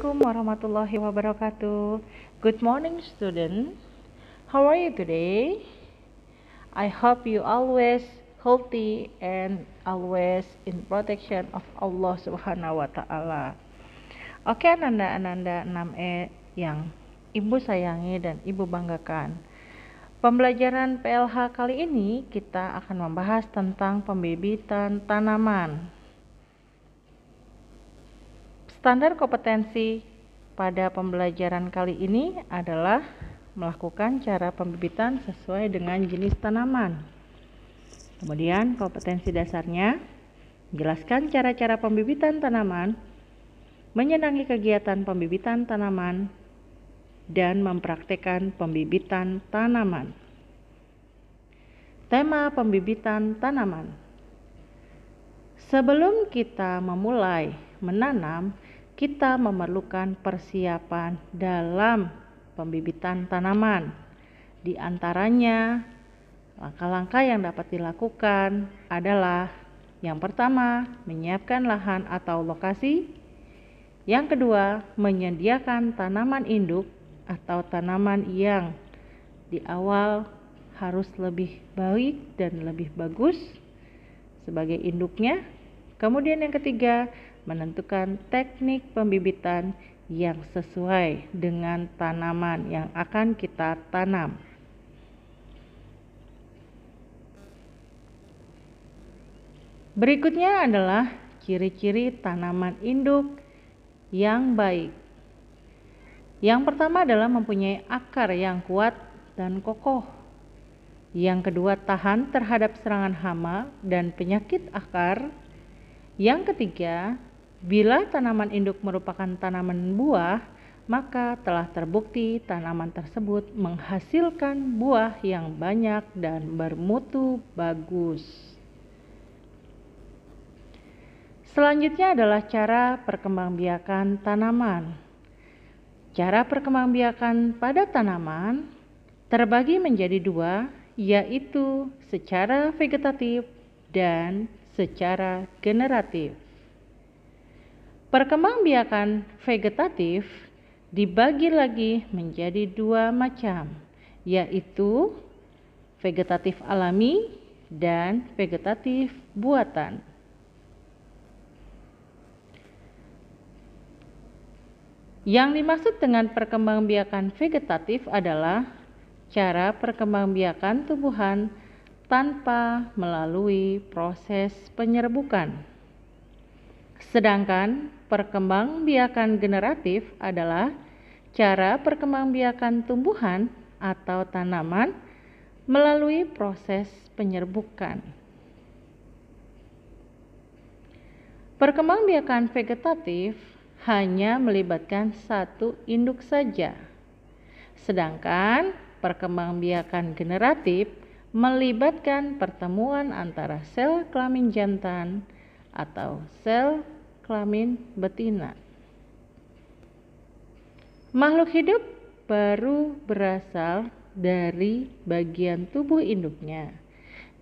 Assalamualaikum warahmatullahi wabarakatuh. Good morning, student. How are you today? I hope you always healthy and always in protection of Allah Subhanahu wa taala. Oke, Ananda 6E yang Ibu sayangi dan Ibu banggakan. Pembelajaran PLH kali ini kita akan membahas tentang pembibitan tanaman. Standar kompetensi pada pembelajaran kali ini adalah melakukan cara pembibitan sesuai dengan jenis tanaman. Kemudian kompetensi dasarnya, menjelaskan cara-cara pembibitan tanaman, menyenangi kegiatan pembibitan tanaman, dan mempraktikkan pembibitan tanaman. Tema pembibitan tanaman. Sebelum kita memulai menanam, kita memerlukan persiapan dalam pembibitan tanaman. Di antaranya, langkah-langkah yang dapat dilakukan adalah yang pertama, menyiapkan lahan atau lokasi. Yang kedua, menyediakan tanaman induk atau tanaman yang di awal harus lebih baik dan lebih bagus sebagai induknya. Kemudian yang ketiga, menentukan teknik pembibitan yang sesuai dengan tanaman yang akan kita tanam. Berikutnya adalah ciri-ciri tanaman induk yang baik. Yang pertama adalah mempunyai akar yang kuat dan kokoh. Yang kedua, tahan terhadap serangan hama dan penyakit akar. Yang ketiga, bila tanaman induk merupakan tanaman buah, maka telah terbukti tanaman tersebut menghasilkan buah yang banyak dan bermutu bagus. Selanjutnya adalah cara perkembangbiakan tanaman. Cara perkembangbiakan pada tanaman terbagi menjadi dua, yaitu secara vegetatif dan secara generatif. Perkembangbiakan vegetatif dibagi lagi menjadi dua macam, yaitu vegetatif alami dan vegetatif buatan. Yang dimaksud dengan perkembangbiakan vegetatif adalah cara perkembangbiakan tumbuhan tanpa melalui proses penyerbukan. Sedangkan perkembangbiakan generatif adalah cara perkembangbiakan tumbuhan atau tanaman melalui proses penyerbukan. Perkembangbiakan vegetatif hanya melibatkan satu induk saja. Sedangkan perkembangbiakan generatif melibatkan pertemuan antara sel kelamin jantan atau sel kelamin betina. Makhluk hidup baru berasal dari bagian tubuh induknya.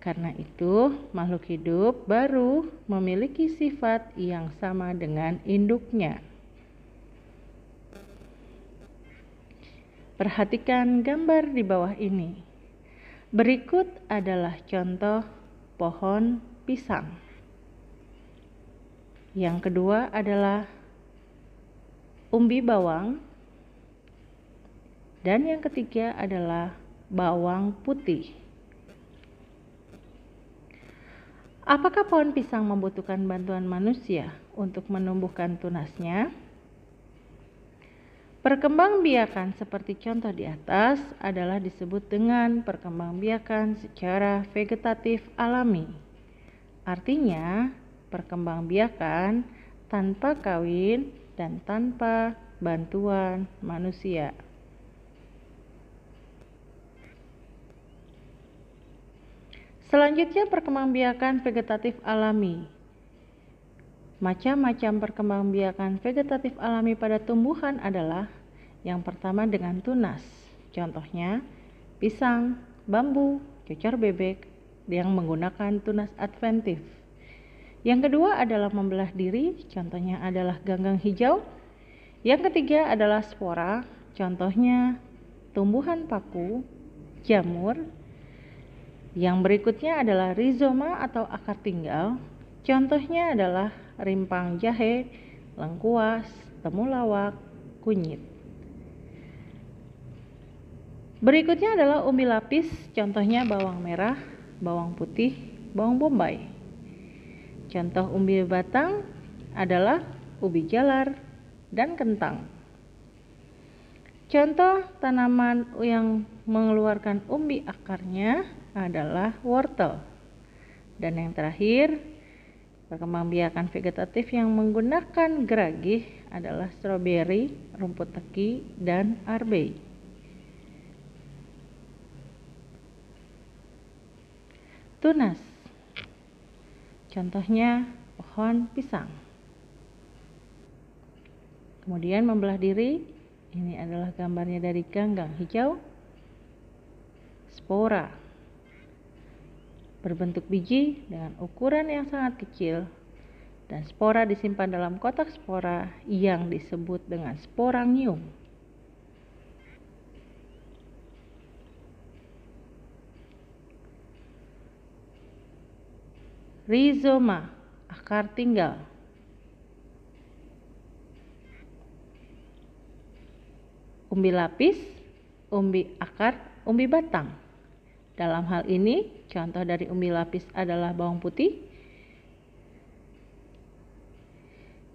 Karena itu, makhluk hidup baru memiliki sifat yang sama dengan induknya. Perhatikan gambar di bawah ini. Berikut adalah contoh pohon pisang. Yang kedua adalah umbi bawang. Dan yang ketiga adalah bawang putih. Apakah pohon pisang membutuhkan bantuan manusia untuk menumbuhkan tunasnya? Perkembangbiakan seperti contoh di atas adalah disebut dengan perkembangbiakan secara vegetatif alami. Artinya, perkembangbiakan tanpa kawin dan tanpa bantuan manusia. Selanjutnya, perkembangbiakan vegetatif alami. Macam-macam perkembangbiakan vegetatif alami pada tumbuhan adalah yang pertama dengan tunas. Contohnya, pisang, bambu, cocor bebek yang menggunakan tunas adventif. Yang kedua adalah membelah diri, contohnya adalah ganggang hijau. Yang ketiga adalah spora, contohnya tumbuhan paku, jamur. Yang berikutnya adalah rizoma atau akar tinggal, contohnya adalah rimpang jahe, lengkuas, temulawak, kunyit. Berikutnya adalah umbi lapis, contohnya bawang merah, bawang putih, bawang bombay. Contoh umbi batang adalah ubi jalar dan kentang. Contoh tanaman yang mengeluarkan umbi akarnya adalah wortel. Dan yang terakhir, perkembangbiakan vegetatif yang menggunakan geragih adalah stroberi, rumput teki, dan arbei. Tunas, contohnya pohon pisang. Kemudian membelah diri, ini adalah gambarnya dari ganggang hijau. Spora, berbentuk biji dengan ukuran yang sangat kecil, dan spora disimpan dalam kotak spora yang disebut dengan sporangium. Rizoma, akar tinggal. Umbi lapis, umbi akar, umbi batang. Dalam hal ini, contoh dari umbi lapis adalah bawang putih.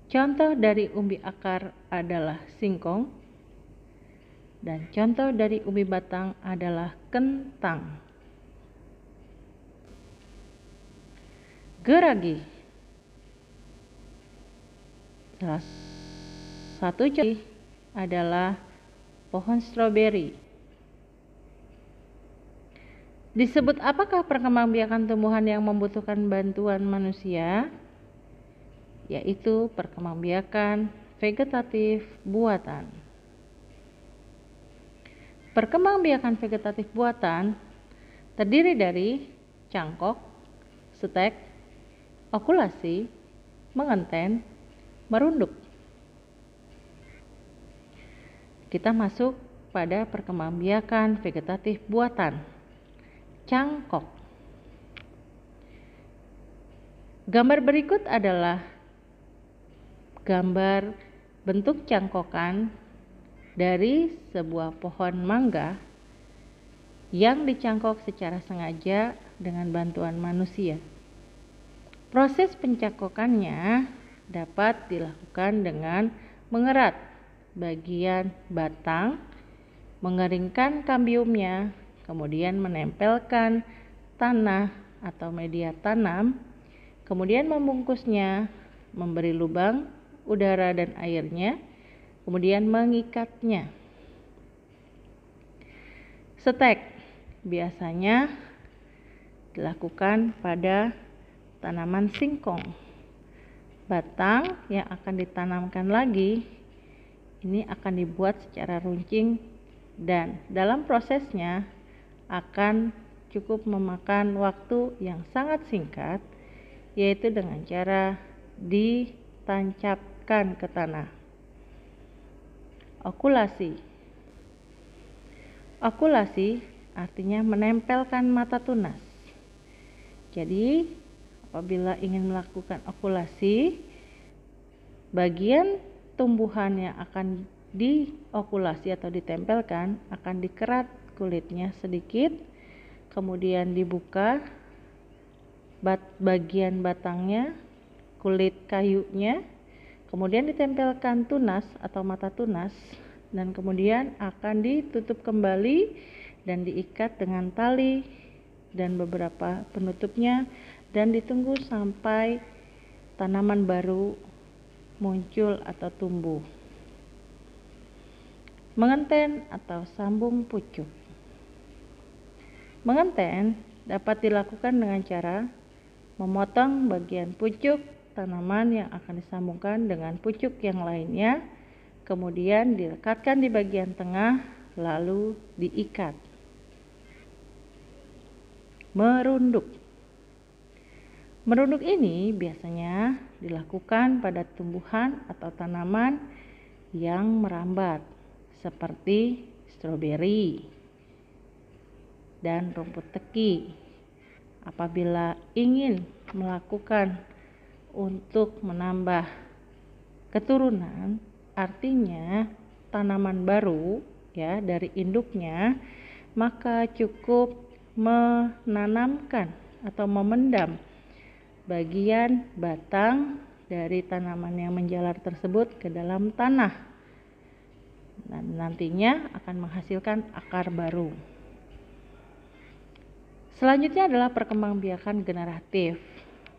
Contoh dari umbi akar adalah singkong. Dan contoh dari umbi batang adalah kentang. Geragi, salah satu contoh adalah pohon stroberi. Disebut apakah perkembangbiakan tumbuhan yang membutuhkan bantuan manusia? Yaitu perkembangbiakan vegetatif buatan. Perkembangbiakan vegetatif buatan terdiri dari cangkok, stek, okulasi, mengenten, merunduk. Kita masuk pada perkembangbiakan vegetatif buatan. Cangkok. Gambar berikut adalah gambar bentuk cangkokan dari sebuah pohon mangga yang dicangkok secara sengaja dengan bantuan manusia. Proses pencangkokannya dapat dilakukan dengan mengerat bagian batang, mengeringkan kambiumnya, kemudian menempelkan tanah atau media tanam, kemudian membungkusnya, memberi lubang udara dan airnya, kemudian mengikatnya. Stek biasanya dilakukan pada tanaman singkong. Batang yang akan ditanamkan lagi ini akan dibuat secara runcing, dan dalam prosesnya akan cukup memakan waktu yang sangat singkat, yaitu dengan cara ditancapkan ke tanah. Okulasi. Okulasi artinya menempelkan mata tunas. Jadi apabila ingin melakukan okulasi, bagian tumbuhan yang akan diokulasi atau ditempelkan akan dikerat kulitnya sedikit, kemudian dibuka bagian batangnya, kulit kayunya, kemudian ditempelkan tunas atau mata tunas, dan kemudian akan ditutup kembali dan diikat dengan tali dan beberapa penutupnya, dan ditunggu sampai tanaman baru muncul atau tumbuh. Mengenten atau sambung pucuk. Mengenten dapat dilakukan dengan cara memotong bagian pucuk tanaman yang akan disambungkan dengan pucuk yang lainnya, kemudian dilekatkan di bagian tengah, lalu diikat. Merunduk. Merunduk ini biasanya dilakukan pada tumbuhan atau tanaman yang merambat seperti stroberi dan rumput teki. Apabila ingin melakukan untuk menambah keturunan, artinya tanaman baru ya dari induknya, maka cukup menanamkan atau memendam bagian batang dari tanaman yang menjalar tersebut ke dalam tanah, dan nantinya akan menghasilkan akar baru. Selanjutnya adalah perkembangbiakan generatif.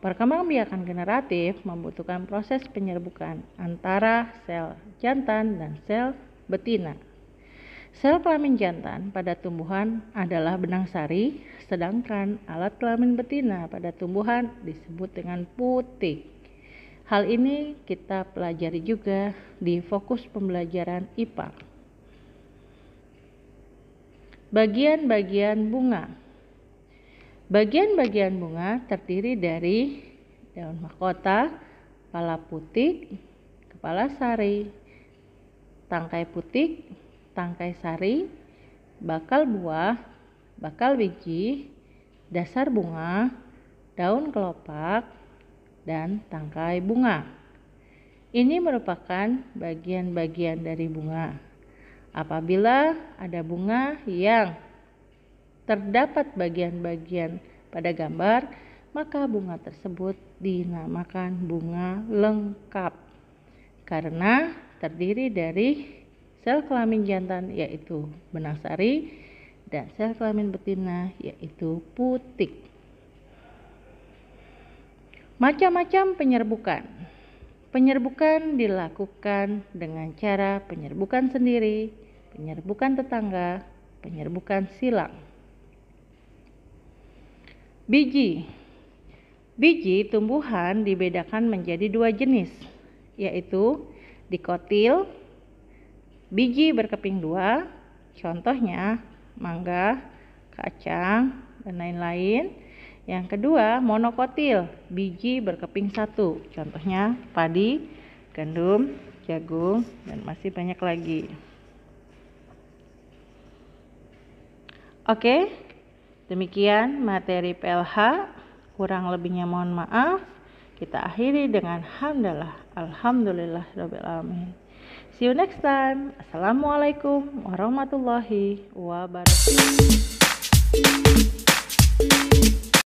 Perkembangbiakan generatif membutuhkan proses penyerbukan antara sel jantan dan sel betina. Sel kelamin jantan pada tumbuhan adalah benang sari, sedangkan alat kelamin betina pada tumbuhan disebut dengan putik. Hal ini kita pelajari juga di fokus pembelajaran IPA. Bagian-bagian bunga. Bagian-bagian bunga terdiri dari daun mahkota, kepala putik, kepala sari, tangkai putik, tangkai sari, bakal buah, bakal biji, dasar bunga, daun kelopak, dan tangkai bunga. Ini merupakan bagian-bagian dari bunga. Apabila ada bunga yang terdapat bagian-bagian pada gambar, maka bunga tersebut dinamakan bunga lengkap karena terdiri dari sel kelamin jantan yaitu benang sari dan sel kelamin betina yaitu putik. Macam-macam penyerbukan. Penyerbukan dilakukan dengan cara penyerbukan sendiri, penyerbukan tetangga, penyerbukan silang. Biji. Biji tumbuhan dibedakan menjadi dua jenis, yaitu dikotil, biji berkeping dua, contohnya mangga, kacang, dan lain-lain. Yang kedua, monokotil, biji berkeping satu, contohnya padi, gandum, jagung, dan masih banyak lagi. Oke, demikian materi PLH, kurang lebihnya mohon maaf. Kita akhiri dengan hamdalah, alhamdulillahirabbil alamin. See you next time. Assalamualaikum warahmatullahi wabarakatuh.